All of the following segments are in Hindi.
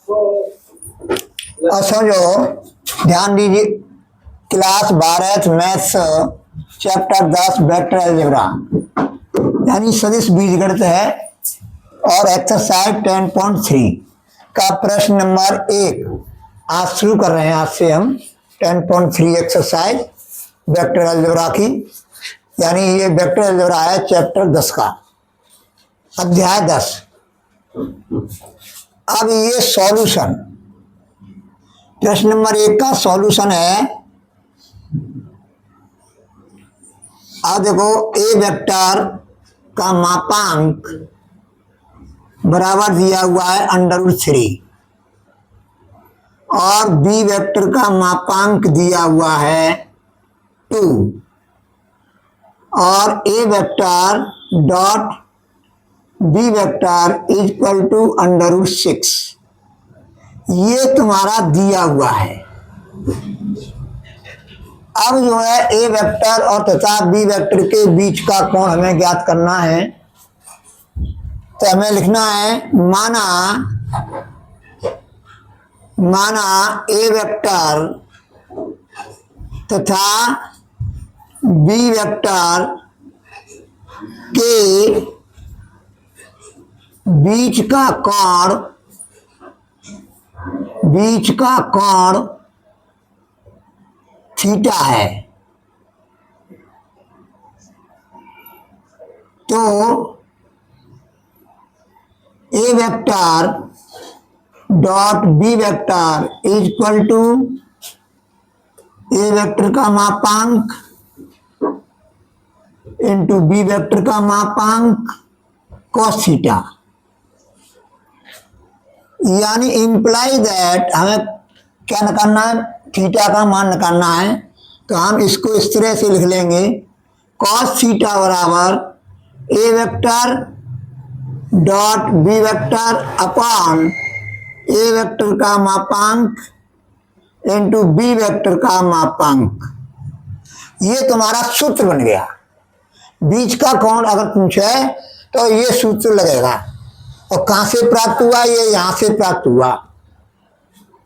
और समझो, ध्यान दीजिए, class 12 maths chapter 10 vector algebra यानी सदिश बीजगणित है और एक्सरसाइज 10.3 का प्रश्न नंबर 1 आज शुरू कर रहे हैं। आज से हम 10.3 एक्सरसाइज वेक्टर अलजेब्रा की, यानी ये वेक्टर अलजेब्रा है चैप्टर 10 का, अध्याय 10। अब ये सॉल्यूशन, प्रश्न नंबर 1 का सॉल्यूशन है। अब देखो, ए वेक्टर का मापांक बराबर दिया हुआ है √3 और बी वेक्टर का मापांक दिया हुआ है 2 और A vector dot B vector equal to √6। ये तुम्हारा दिया हुआ है। अब जो है ए वेक्टर और तथा बी वेक्टर के बीच का कोण हमें ज्ञात करना है। तो हमें लिखना है, माना ए वेक्टर तथा बी वेक्टर के बीच का कोण थीटा है। तो A vector dot B vector equal to A vector का मापांक इंटू बी वेक्टर का मापांक cos थीटा, यानी इम्प्लाई दैट हमें क्या निकालना है, थीटा का मान निकालना है। तो हम इसको इस तरह से लिख लेंगे, cos थीटा बराबर A vector dot B vector upon A vector का मापांक इंटू बी वेक्टर का मापांक। ये तुम्हारा सूत्र बन गया। बीच का कोण अगर पूछे तो ये सूत्र लगेगा। और कहाँ से प्राप्त हुआ, ये यहाँ से प्राप्त हुआ।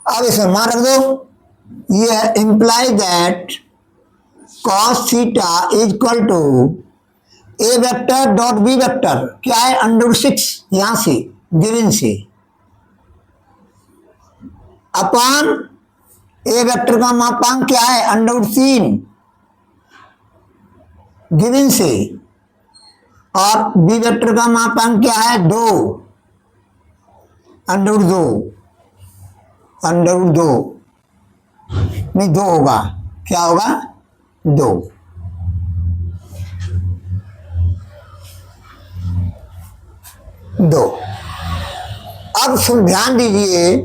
अब इसमें मान रख दो, ये imply that cos theta equal to A vector dot B vector क्या है, √6 यहाँ से गिवन से अपॉन ए वेक्टर का मापांक क्या है, √3 गिवन से, और बी वेक्टर का मापांक क्या है, 2 √2 नहीं 2 होगा, क्या होगा 2। अब सुन ध्यान दीजिए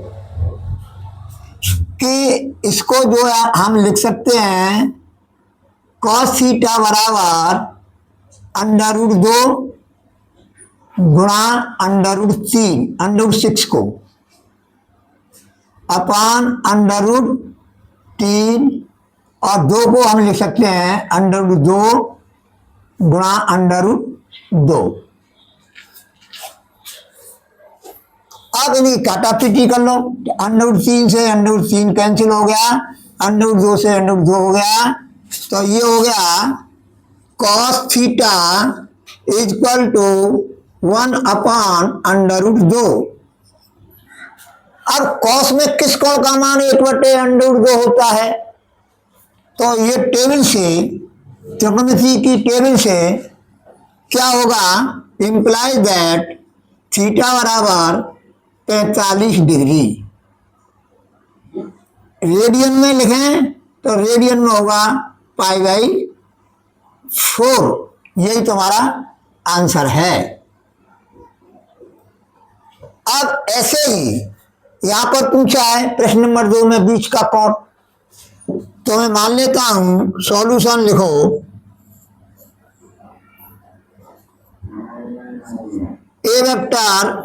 कि इसको जो है हम लिख सकते हैं cos थीटा बराबर √2 गुणा √3 √6 को अपान √3 और 2 को हम लिख सकते हैं √2 गुणा √2। अब इन्हीं काटापीटी कर लो। √3 से √3 कैंसिल हो गया, √2 से √2 हो गया। तो ये हो गया cos थीटा इक्वल टू 1 अपान √2। अब cos में किस कोण का मान 1/√2 होता है। तो ये टेबल से, त्रिकोणमिति की टेबल से क्या होगा, इम्प्लाई दैट थीटा बराबर 45 डिग्री। रेडियन में लिखें तो रेडियन में होगा π/4। यही तुम्हारा आंसर है। अब ऐसे ही यहां पर पूछा है प्रश्न नंबर 2 में बीच का कोण। तो मैं मान लेता हूं, सॉल्यूशन लिखो, ए वेक्टर,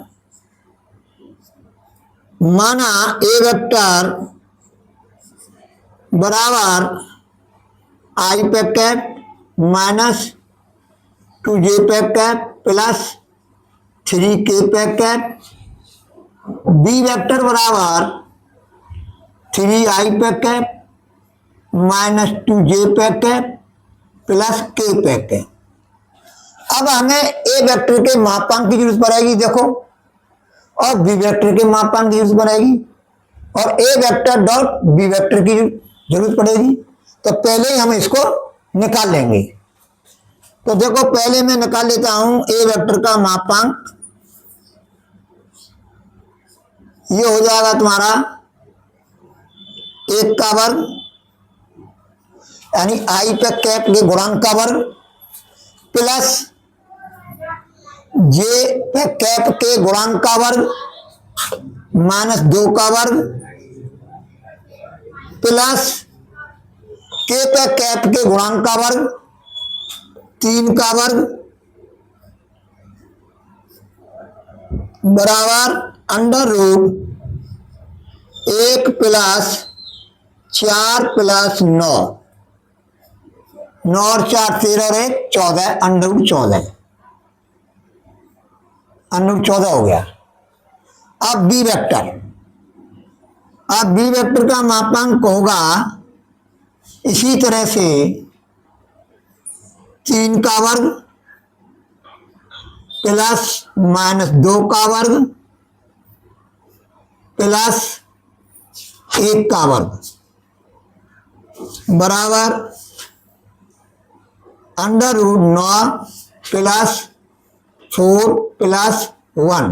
माना ए वेक्टर बराबर I packet minus 2j packet plus 3k packet B vector बराबर 3i पे कैप माइनस 2j पे कैप प्लस k पे कैप। अब हमें ए वेक्टर के मापांक की जरूरत पड़ेगी, देखो, और बी वेक्टर के मापांक की जरूरत पड़ेगी, और A vector dot B vector की जरूरत पड़ेगी। तो पहले ही हम इसको निकाल लेंगे। तो देखो, पहले मैं निकाल लेता हूं ए वेक्टर का मापांक। ये हो जाएगा तुम्हारा 1 का वर्ग, यानी आई पे कैप के गुणांक का वर्ग, प्लस जे पे कैप के गुणांक का वर्ग माइनस 2 का वर्ग, प्लस के पे कैप के गुणांक का वर्ग 3 का वर्ग बराबर अंडर रूट 1 प्लस 4 प्लस 9, 9 और 4 13 और 1 14, अंडर रूट 14, अंडर रूट 14 हो गया। अब बी वेक्टर, अब बी वेक्टर का मापांक होगा इसी तरह से 3 का वर्ग प्लस माइनस 2 का वर्ग प्लस 1 का वर्ग बराबर अंडर रूट 9 प्लस 4 प्लस 1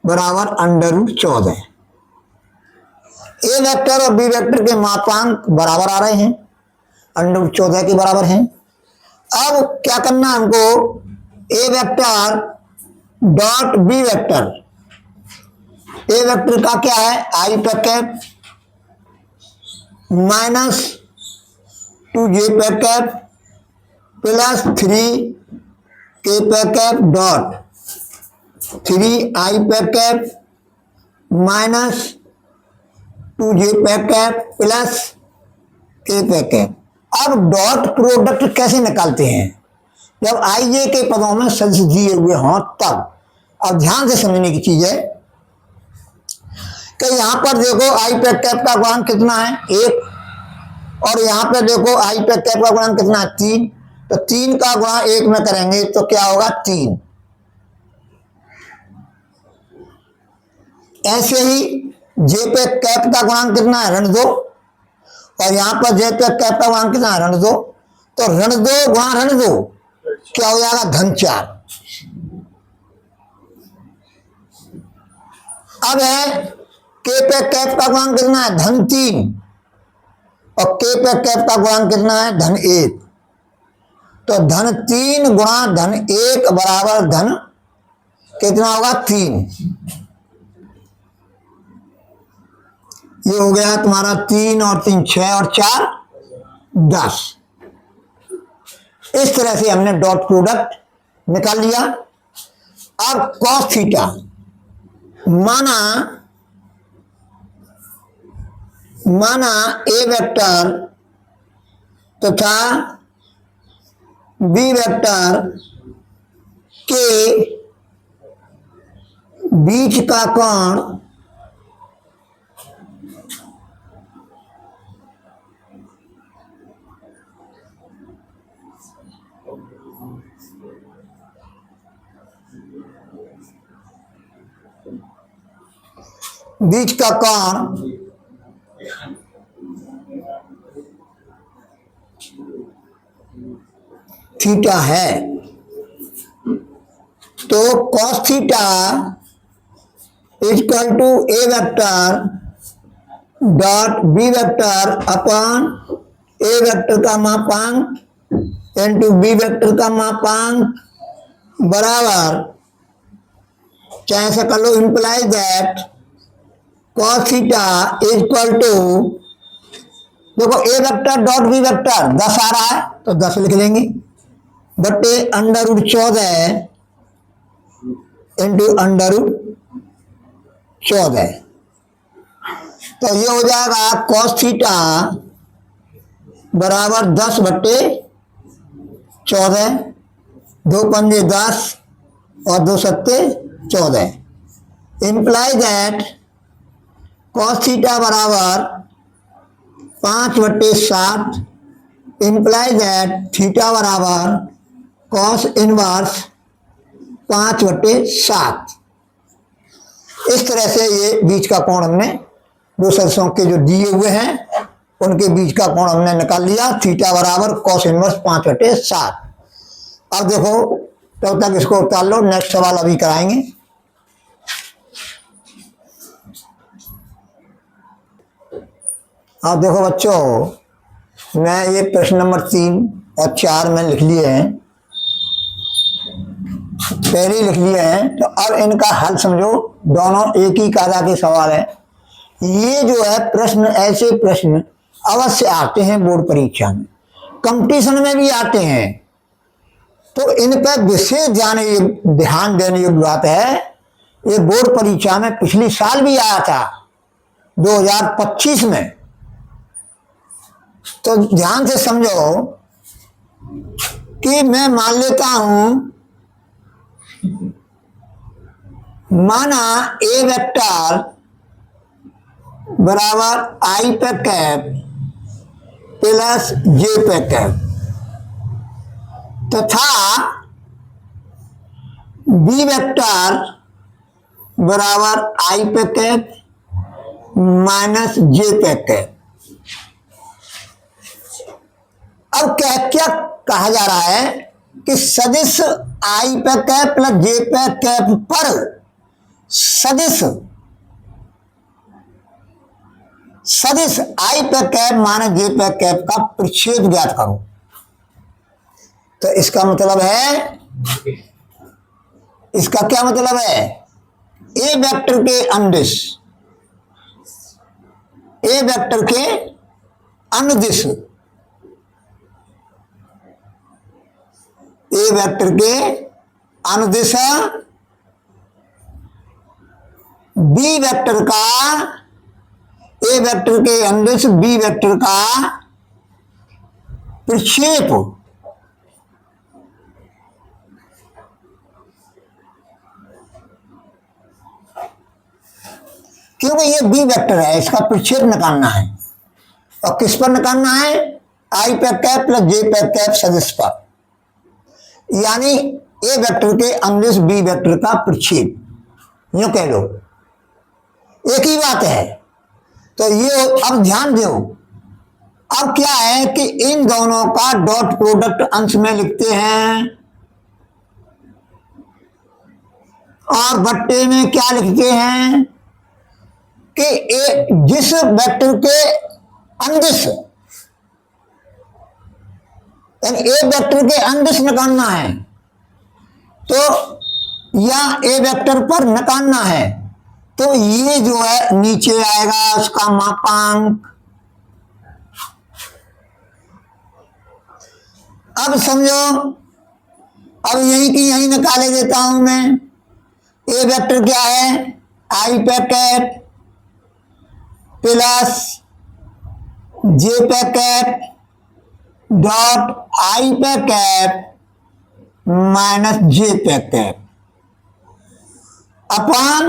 बराबर अंडर रूट 14। ए वेक्टर और बी वेक्टर के मापांक बराबर आ रहे हैं, अंडर रूट 14 के बराबर हैं। अब क्या करना है हमको, ए वेक्टर डॉट बी वेक्टर, ए वेक्टर का क्या है, आई पे कैप माइनस 2j पे कैप प्लस 3k पे कैप डॉट 3i पे कैप माइनस 2j पे कैप प्लस k पे कैप। अब डॉट प्रोडक्ट कैसे निकालते हैं, जब आई जे के पदों में सदिश दिए हुए हों तब। अब ध्यान से समझने की चीज है कि यहां पर देखो आई पे कैप का गुणांक कितना है 1, और यहां पे देखो आई पे कैप का गुणांक कितना है 3। तो 3 का गुणा 1 में करेंगे तो क्या होगा 3। ऐसे ही जे पे कैप का गुणांक कितना है ऋण 2, और यहां पर जे पे कैप का गुणांक कितना है ऋण 2। तो ऋण 2 गुणा ऋण 2 क्या हो जाएगा धन 4। अब है के पे कैप का गुणांक कितना है धन 3, और के पे कैप का गुणांक कितना है धन 1। तो धन 3 गुणा धन 1 बराबर धन कितना होगा 3। ये हो गया तुम्हारा 3 और 3 6 और 4 10। इस तरह से हमने डॉट प्रोडक्ट निकाल लिया। अब कॉस थीटा, माना ए वेक्टर तथा बी वेक्टर के बीच का कोण थीटा है। तो cos theta equal to A vector dot B vector upon A vector का मापांक इंटू बी वेक्टर का मापांक बराबर, चाहे ऐसा कर लो, imply that cos theta equal to, देखो A vector dot B vector 10 आ रहा है तो 10 लिख लेंगे बटे under root 14 into under root 14। तो ये हो जाएगा कॉस थीटा बराबर 10 बटे 14, 2 पंजे 10 और 2 सत्ते 14। इम्प्लाई दैट कॉस थीटा बराबर 5/7 इम्प्लाई दैट थीटा बराबर कॉस इनवर्स 5/7। इस तरह से ये बीच का कोण हमने दो सदस्यों के जो दिए हुए हैं उनके बीच का कोण हमने निकाल लिया, थीटा बराबर कॉस इनवर्स 5/7। अब देखो तब तक इसको उतार लो, नेक्स्ट सवाल अभी कराएंगे। अब देखो बच्चों, मैं ये प्रश्न नंबर 3 और 4 में लिख लिए हैं, पहले ही लिख लिए हैं, तो अब इनका हल समझो। दोनों एक ही कायदा के सवाल है। ये जो है प्रश्न, ऐसे प्रश्न अवश्य आते हैं बोर्ड परीक्षा में, कंपटीशन में भी आते हैं, तो इन पर विशेष ध्यान देने योग्य बात है। ये बोर्ड परीक्षा में पिछले साल भी आया था 2025 में, तो ध्यान से समझो कि मैं मान लेता हूं, माना ए वेक्टर बराबर आई पे कैप प्लस जे पे कैप तथा बी वेक्टर बराबर आई पे कैप माइनस जे पे कैप। अब क्या क्या कहा जा रहा है कि सदिश आई पे कैप प्लस जे पे कैप पर सदिश आई पे कैप माइनस जे पे कैप का प्रच्छेद ज्ञात करो। तो इसका मतलब है, इसका क्या मतलब है, ए वेक्टर के अनुदिश, ए वेक्टर के अनुदिश, ए वेक्टर के अनुदिश बी वेक्टर का, ए वेक्टर के अनुदिश बी वेक्टर का प्रक्षेप क्योंकि ये बी वेक्टर है, इसका प्रक्षेप निकालना है। और किस पर निकालना है, आई पे कैप प्लस जे पे कैप सदिश पर, यानी ए वेक्टर के अनुदिश बी वेक्टर का प्रक्षेप, यूं कह लो, एक ही बात है। तो ये अब ध्यान दो, अब क्या है कि इन दोनों का डॉट प्रोडक्ट अंश में लिखते हैं और बट्टे में क्या लिखते हैं कि जिस वेक्टर के अनुदिश, यानी ए वेक्टर के अनुदिश निकालना है तो या ए वेक्टर पर निकालना है, तो ये जो है नीचे आएगा उसका मापांक। अब समझो, अब यहीं की यहीं निकाले देता हूं मैं। ए वेक्टर क्या है, आई पे कैप प्लस जे पे कैप डॉट आई पे कैप माइनस जे पे कैप अपॉन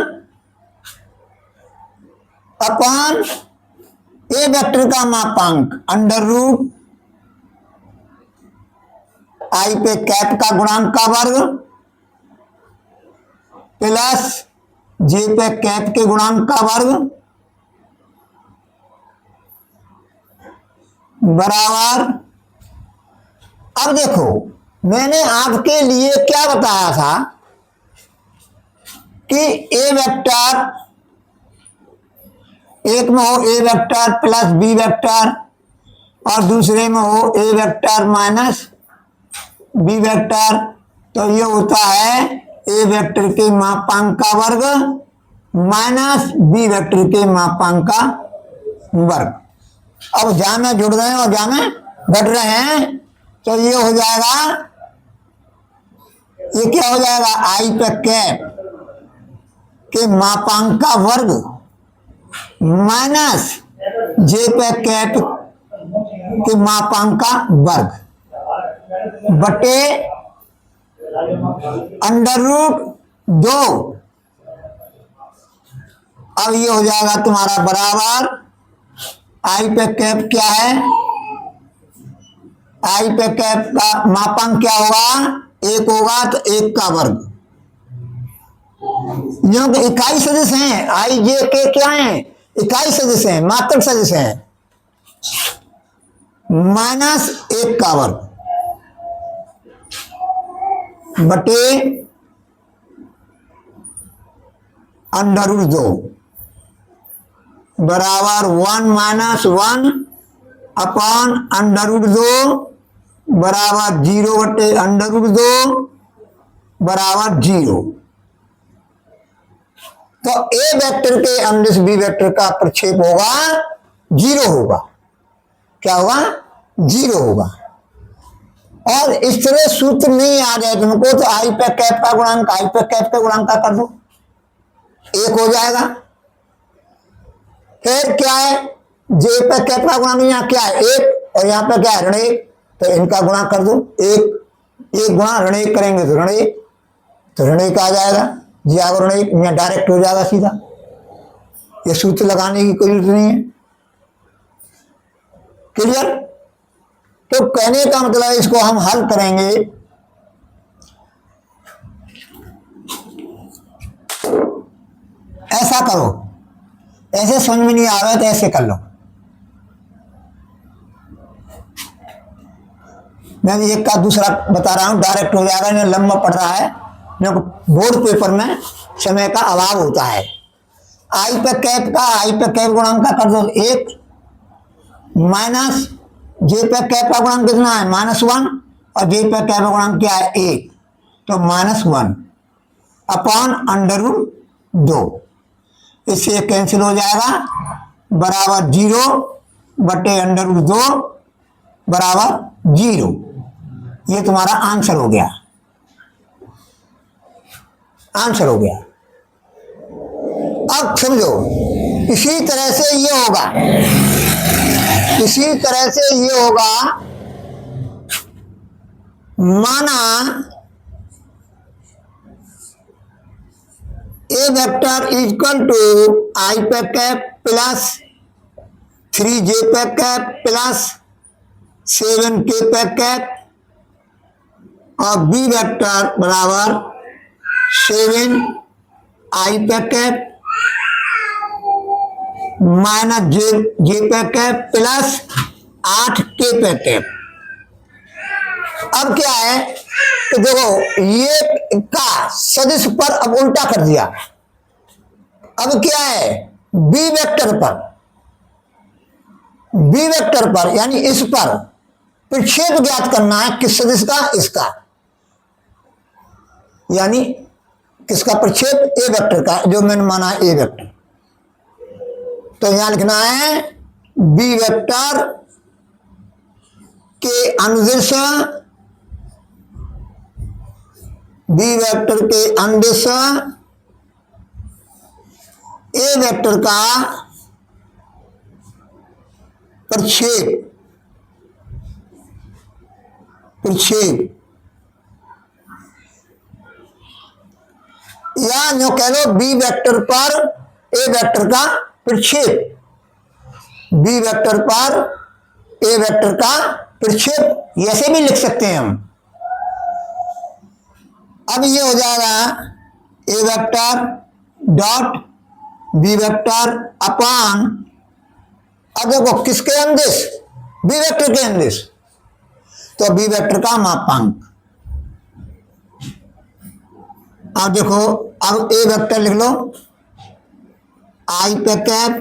ए वेक्टर का मापांक अंडर रूट आई पे कैप का गुणांक का वर्ग प्लस जे पे कैप के गुणांक का वर्ग बराबर। अब देखो, मैंने आपके लिए क्या बताया था कि ए वेक्टर, एक में हो ए वेक्टर प्लस बी वेक्टर और दूसरे में हो ए वेक्टर माइनस बी वेक्टर, तो ये होता है ए वेक्टर के मापांक का वर्ग माइनस बी वेक्टर के मापांक का वर्ग। अब जहां में जुड़ रहे हैं और जहां में घट रहे हैं, तो ये हो जाएगा, ये क्या हो जाएगा, आई पे कैप के मापांक का वर्ग माइनस जे पे कैप के मापांक का वर्ग बटे अंडर रूट 2 अब ये हो जाएगा तुम्हारा बराबर आई पे कैप क्या है, आई पे कैप का मापांक क्या होगा, 1 होगा तो 1 का वर्ग, क्योंकि इकाई सदिश हैं, आई जे के क्या हैं, इकाई सदिश हैं, मात्रक सदिश हैं, माइनस 1 का वर्ग बटे √2 बराबर 1 - 1 अपॉन √2 बराबर 0 बटे √2 बराबर 0। तो ए वेक्टर के अनुदिश बी वेक्टर का प्रक्षेप होगा 0 होगा, क्या होगा, 0 होगा। और इस तरह सूत्र नहीं आ जाए तुमको तो आई पे कैप का गुणांक आई पे कैप का गुणांक का कर दो, 1 हो जाएगा। फिर क्या है, जे पे कैप का गुणांक यहाँ क्या है 1 और यहाँ पे क्या है ऋण 1, तो इनका गुणा कर दो, 1 गुणा ऋण 1 करेंगे तो ऋण 1, तो ऋण 1 आ जाएगा, जी आगे ऋण 1 यहाँ डायरेक्ट हो जाएगा सीधा, ये सूत्र लगाने की कोई जरूरत नहीं है। क्लियर? तो कहने का मतलब इसको हम हल करेंगे, ऐसा करो, ऐसे समझ में नहीं आ रहा है तो ऐसे कर लो। मैं एक का दूसरा बता रहा हूं, डायरेक्ट हो जाएगा, इन्हें लंबा पड़ रहा है, बोर्ड पेपर में समय का अभाव होता है। आई पे कैप का आई पे कैप गुणांक का कर दो 1 माइनस जे पे कैप का गुणांक कितना है -1 और जे पे कैप का गुणांक क्या है 1, तो -1 अपॉन √2, इससे कैंसिल हो जाएगा बराबर 0 बटे √2 बराबर 0। ये तुम्हारा आंसर हो गया, आंसर हो गया। अब समझो, इसी तरह से ये होगा, इसी तरह से ये होगा, माना ए वेक्टर इक्वल टू आई पे कैप प्लस 3 जे पे कैप प्लस 7 के पे कैप और बी वेक्टर बराबर 7 आई पे कैप माइनस जे पे कैप प्लस 8 के पे कैप। अब क्या है तो देखो, ये का सदिश पर अब उल्टा कर दिया, अब क्या है बी वेक्टर पर, बी वेक्टर पर यानी इस पर प्रक्षेप ज्ञात करना है, किस सदिश का, इसका, यानी किसका प्रक्षेप, ए वेक्टर का, जो मैंने माना है ए वेक्टर। तो यहां लिखना है बी वेक्टर के अनुदिश, बी वेक्टर के अनुदिश ए वेक्टर का प्रक्षेप, प्रक्षेप या जो कह लो बी वेक्टर पर ए वेक्टर का प्रक्षेप, बी वेक्टर पर ए वेक्टर का प्रक्षेप, ऐसे भी लिख सकते हैं हम। अब ये हो जाएगा ए वेक्टर डॉट बी वेक्टर अपान, अब देखो किसके अनुदिश, बी वेक्टर के अनुदिश, तो बी वेक्टर का मापांक। अब देखो, अब ए वेक्टर लिख लो आई पे कैप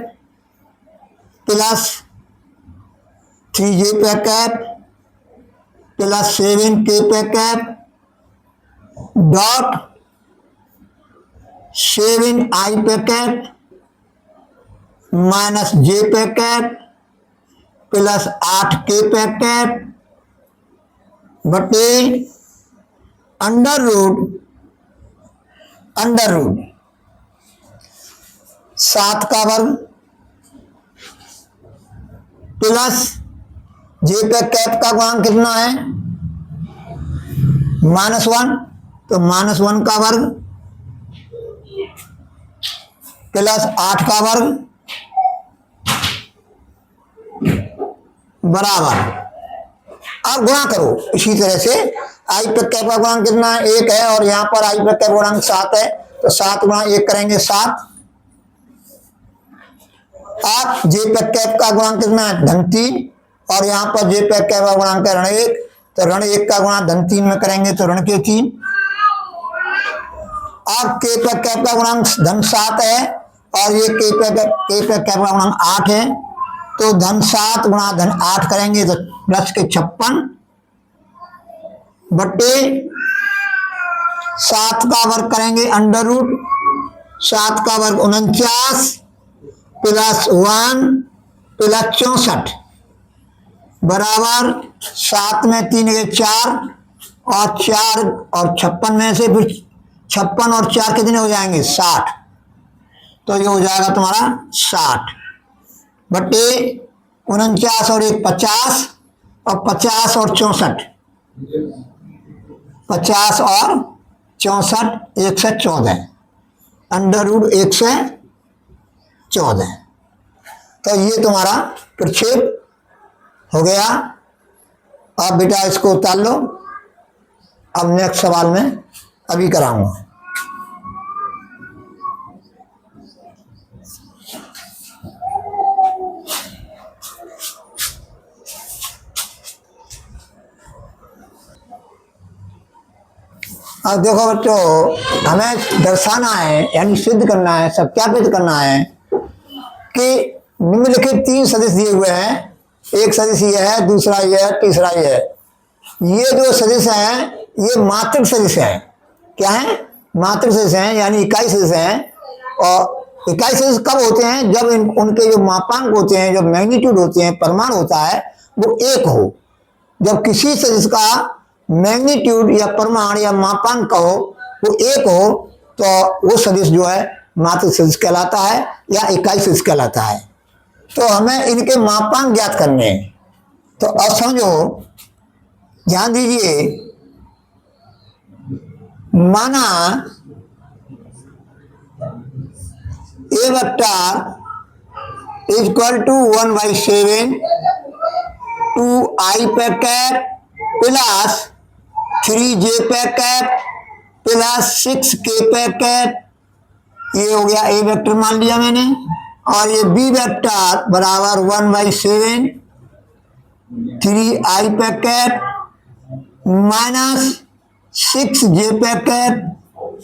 प्लस 3 पे कैप प्लस 7 के पे कैप डॉट 7 आई पे कैप माइनस जे पे कैप प्लस 8 के पे कैप बटे अंडर रूट 7 का वर्ग प्लस जे पे कैप का गुणांक कितना है -1, तो -1 का वर्ग प्लस 8 का वर्ग बराबर, अब गुणा करो इसी तरह से। आई प्रत्यय का गुणांक कितना है? 1 है, और यहाँ पर आई प्रत्यय का गुणांक 7 है, तो 7 गुणा 1 करेंगे 7। अब जे प्रत्यय का गुणांक कितना है? धन 3, और यहाँ पर जे प्रत्यय का गुणांक है ऋण 1, तो ऋण 1 का गुणा धन 3 में करेंगे तो ऋण के 3। अब के प्रत्यय का गुणांक धन 7 है, और ये के प्रत्यय का गुणांक 8 है, तो धन 7 गुणा धन 8 करेंगे तो प्लस के 56 बटे 7 का वर्ग करेंगे अंडर रूट 7 का वर्ग 49 प्लस 1 प्लस 64 बराबर 7 में 3 के 4, और 4 और 56 में से फिर 56 और 4 कितने हो जाएंगे? 60, तो ये हो जाएगा तुम्हारा 60 बटे 49 और 1 50, और 50 और 64 50 और 64 1 से 14 अंडर रूट 1 से 14, तो ये तुम्हारा प्रक्षेप हो गया। अब बेटा इसको उतार लो, अब नेक्स्ट सवाल में अभी कराऊंगा। अब देखो बच्चों, हमें दर्शाना है यानी सिद्ध करना है, सत्यापित करना है कि निम्नलिखित 3 सदिश दिए हुए हैं। एक सदिश ये है, दूसरा ये है, तीसरा ये है। ये जो सदिश हैं ये मात्रिक सदिश हैं। क्या है? मात्रिक सदिश हैं, यानी इकाई सदिश हैं। और इकाई सदिश कब होते हैं? जब उनके जो मापांक होते हैं, जो मैग्नीट्यूड होते हैं, परिमाण होता है, वो 1 हो। जब किसी सदिश का मैग्नीट्यूड या परिमाण या मापांक का हो वो 1 हो, तो वो सदिश जो है मात्रिक सदिश कहलाता है या इकाई सदिश कहलाता है। तो हमें इनके मापांक ज्ञात करने हैं। तो अब समझो, ध्यान दीजिए, माना A vector equal to 1/7 2i पे कैप प्लस 3j पे कैप प्लस 6k पे कैप, ये हो गया ए वेक्टर मान लिया मैंने। और ये बी वेक्टर बराबर 1/7 3i पे कैप माइनस 6j पे कैप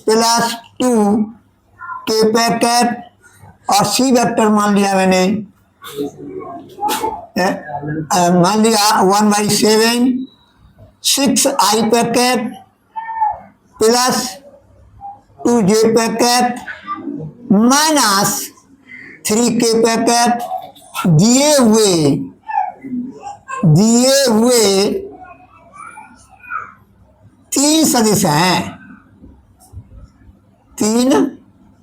प्लस 2k पे कैप, और सी वेक्टर मान लिया मैंने, मान लिया 1/7 6i पे कैप प्लस 2j पे कैप माइनस 3k पे कैप। दिए हुए 3 सदिश हैं, 3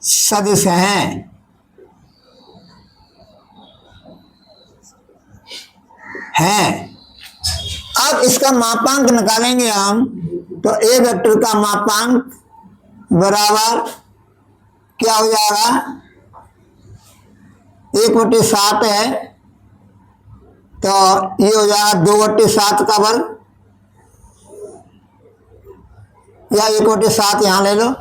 सदिश हैं। अब इसका मापांक निकालेंगे हम, तो ए वेक्टर का मापांक बराबर क्या हो जाएगा? 1/7 है, तो ये हो जाएगा 2/7 का वर्ग, या 1/7 यहां ले लो।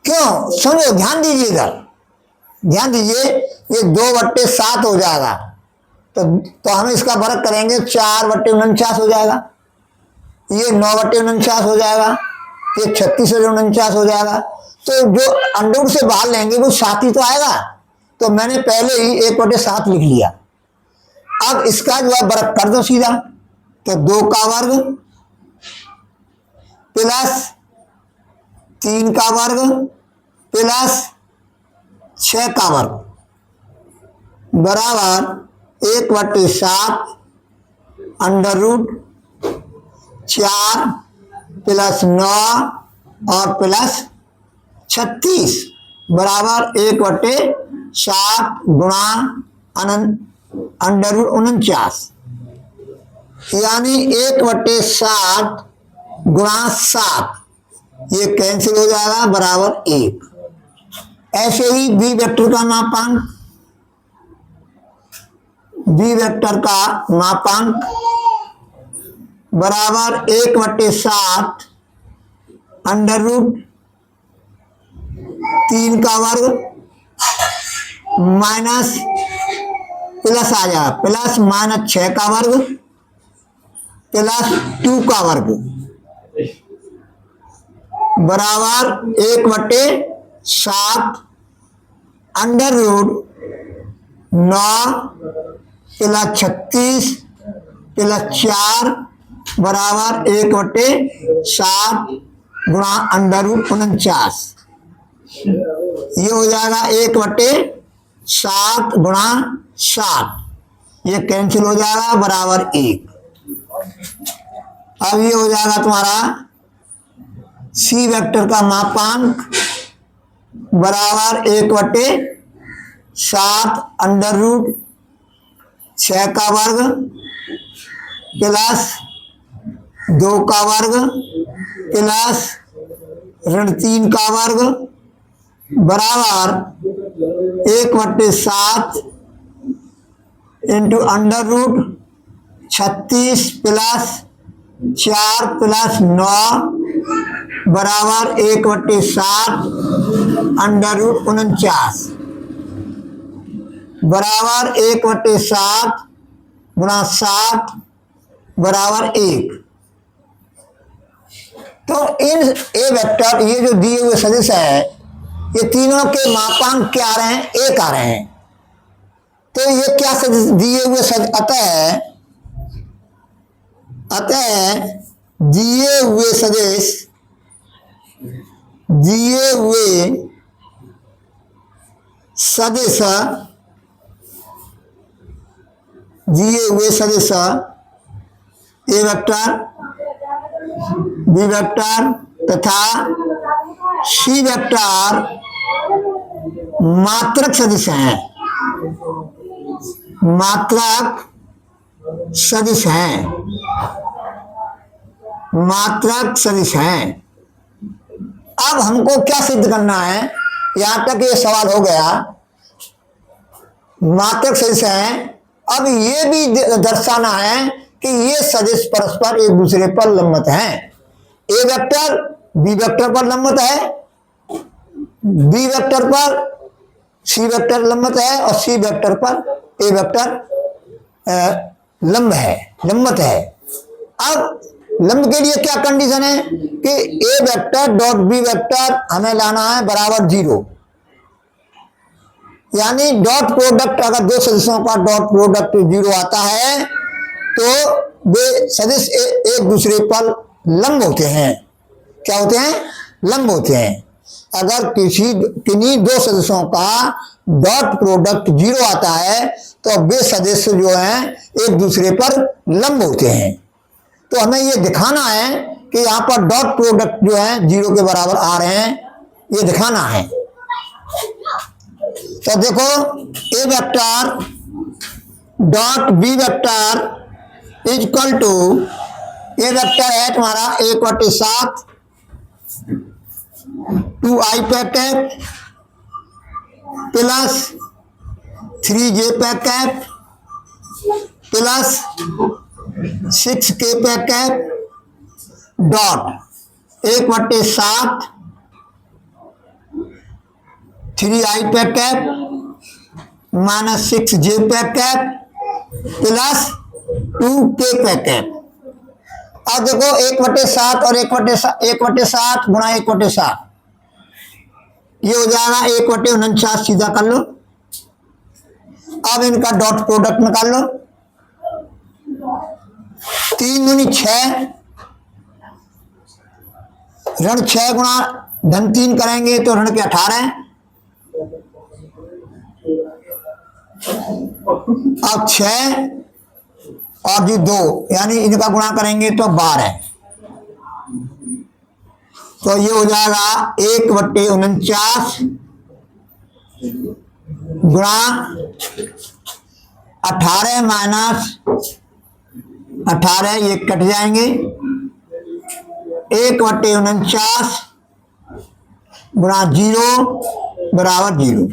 क्यों? समझो, ध्यान दीजिए इधर, ध्यान दीजिए, ये 2/7 हो जाएगा, तो हम इसका वर्ग करेंगे 4/49 हो जाएगा, ये 9/49 हो जाएगा, ये 36/49 हो जाएगा। तो जो अंडर से बाहर लेंगे वो 7 ही तो आएगा, तो मैंने पहले ही 1/7 लिख लिया। अब इसका जो है वर्ग कर दो सीधा, तो 2 का वर्ग प्लस 3 का वर्ग प्लस 6 का वर्ग बराबर 1/7 अंडर रूट 4 प्लस 9 और प्लस 36 बराबर 1/7 गुणा अंडर रूट 49, यानी 1/7 गुणा 7 ये कैंसिल हो जाएगा बराबर 1। ऐसे ही बी वेक्टर का मापांक, बी वेक्टर का मापांक बराबर 1/7 अंडर रूट 3 का वर्ग माइनस प्लस आ जाएगा प्लस माइनस 6 का वर्ग प्लस 2 का वर्ग बराबर 1/7 अंडर रूट 9 प्लस 36 प्लस 4 बराबर 1/7 गुणा अंडर रूट 49। ये हो जाएगा 1/7 गुणा 7, ये कैंसिल हो जाएगा बराबर 1। अब ये हो जाएगा तुम्हारा सी वेक्टर का मापांक बराबर 1/7 अंडर रूट 6 का वर्ग प्लस 2 का वर्ग प्लस ऋण 3 का वर्ग बराबर 1/7 into under root 36 plus 4 plus 9 बराबर 1/7 अंडर रूट 49 बराबर 1/7 गुणा 7 बराबर 1। तो इन ए वेक्टर, ये जो दिए हुए सदिश है, ये तीनों के मापांक क्या आ रहे हैं? 1 आ रहे हैं। तो ये क्या सदिश दिए हुए अतः दिए हुए सदिश ए वेक्टर, बी वेक्टर तथा सी वेक्टर मात्रक सदिश हैं, मात्रक सदिश हैं। अब हमको क्या सिद्ध करना है? यहां तक ये सवाल हो गया, मात्रक सदिश हैं। अब ये भी दर्शाना है कि ये सदिश परस्पर एक दूसरे पर लंबवत हैं। ए वेक्टर बी वेक्टर पर लंबवत है, बी वेक्टर पर सी वेक्टर लंबवत है और सी वेक्टर पर ए वेक्टर लंबवत है। अब लंब के लिए क्या कंडीशन है कि ए वेक्टर डॉट बी वेक्टर हमें लाना है बराबर 0, यानी डॉट प्रोडक्ट, अगर दो सदिशों का डॉट प्रोडक्ट 0 आता है तो वे सदिश एक दूसरे पर लंब होते हैं। क्या होते हैं? लंब होते हैं। अगर किन्हीं दो सदिशों का डॉट प्रोडक्ट 0 आता है तो वे सदिश जो हैं एक दूसरे पर लंब होते हैं। तो हमें ये दिखाना है कि यहाँ पर डॉट प्रोडक्ट जो है 0 के बराबर आ रहे हैं, ये दिखाना है। तो देखो, A vector dot B vector is equal to, A vector है तुम्हारा 1/7 2i packet plus 3j packet plus 6k packet dot 1/7 3i packet minus 6j packet plus 2k packet. अब देखो 1/7 और 1/7 गुणा 1/7, ये हो जाएगा 1/49, सीधा कर लो। अब इनका डॉट प्रोडक्ट निकाल लो। 3 दूनी 6, ऋण 6 गुणा धन 3 करेंगे तो ऋण के 18। अब 6 और जी 2, यानी इनका गुणा करेंगे तो 12। तो ये हो जाएगा 1/49 गुणा 18 माइनस 18, ये कट जाएंगे। 1/49 गुणा 0 बराबर 0।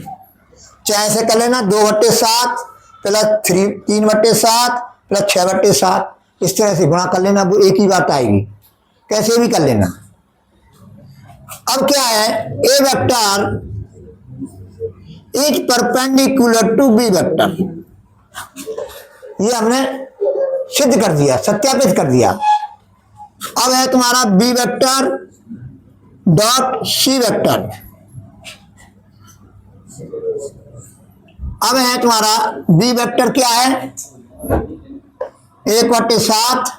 चाहे ऐसे कर लेना 2/7 प्लस 3/7 प्लस 6/7, इस तरह से गुणा कर लेना, वो एक ही बात आएगी, कैसे भी कर लेना। अब क्या है, A vector is perpendicular to B vector, ये हमने सिद्ध कर दिया, सत्यापित कर दिया। अब है तुम्हारा B vector dot C vector. अब है तुम्हारा बी वेक्टर क्या है, 1/7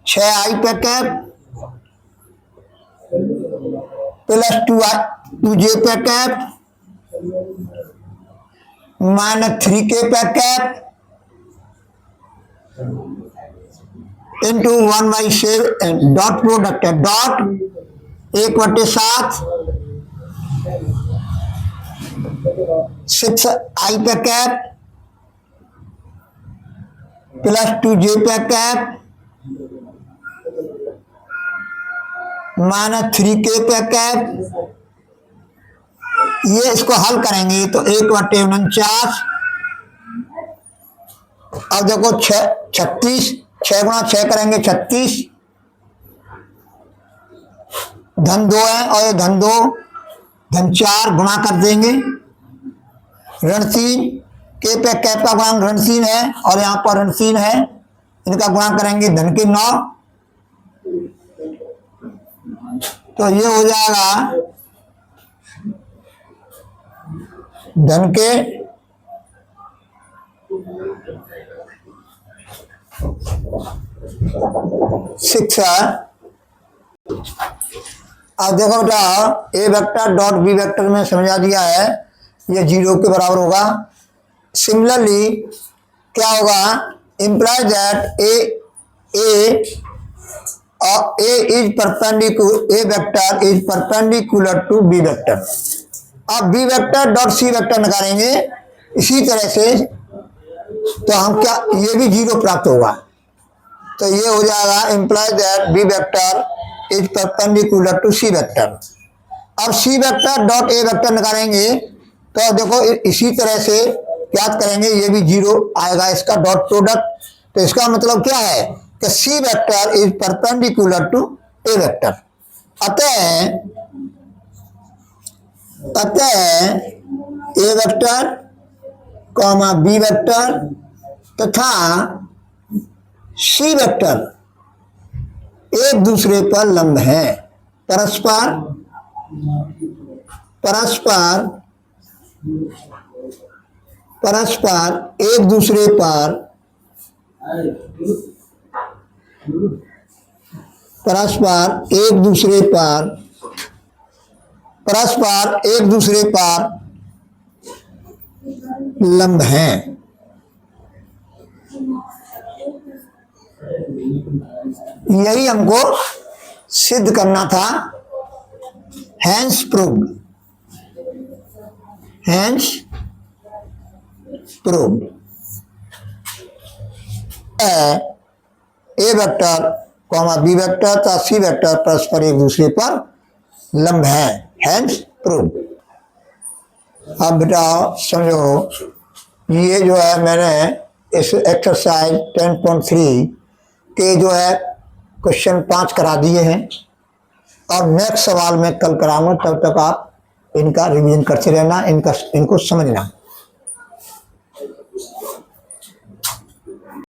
6i पे कैप प्लस 2j पे कैप माइनस 3k पे कैप इंटू 1/7 डॉट प्रोडक्ट है, डॉट 1/7 6i पे कैप प्लस 2j पे कैप माइनस 3k पे कैप। ये इसको हल करेंगे तो 1/49। अब देखो 36, 6 गुणा 6 करेंगे 36, धन 2 है और ये धन 2 धन 4 गुणा कर देंगे, ऋण 3 के पे कैप का गुणांक ऋण 3 है और यहाँ पर ऋण 3 है, इनका गुणा करेंगे धन के 9, तो ये हो जाएगा धन के 6 है। अब देखो बेटा, ए वेक्टर डॉट बी वेक्टर में समझा दिया है, ये 0 के बराबर होगा। सिमिलरली क्या होगा, imply that A is perpendicular, A vector is perpendicular to B vector. अब B vector dot C vector निकालेंगे इसी तरह से, तो हम क्या, ये भी 0 प्राप्त होगा, तो ये हो जाएगा imply that B vector is perpendicular to C vector. अब C vector dot A vector निकालेंगे तो देखो इसी तरह से याद करेंगे, ये भी 0 आएगा इसका डॉट प्रोडक्ट, तो इसका मतलब क्या है कि C vector is perpendicular to A vector. अतः A vector comma B vector तथा सी वेक्टर एक दूसरे पर लंब है, परस्पर एक दूसरे पर लंब हैं। यही हमको सिद्ध करना था, हैंस प्रूव्ड, ए वेक्टर कॉमा बी वेक्टर तथा सी वेक्टर परस्पर एक दूसरे पर लंब है, हैंस प्रूव्ड। अब बेटा समझो, ये जो है मैंने इस एक्सरसाइज 10.3 के जो है क्वेश्चन 5 करा दिए हैं, और नेक्स्ट सवाल मैं कल कराऊंगा, तब तक आप इनका रिवीजन करते रहना, इनको समझना।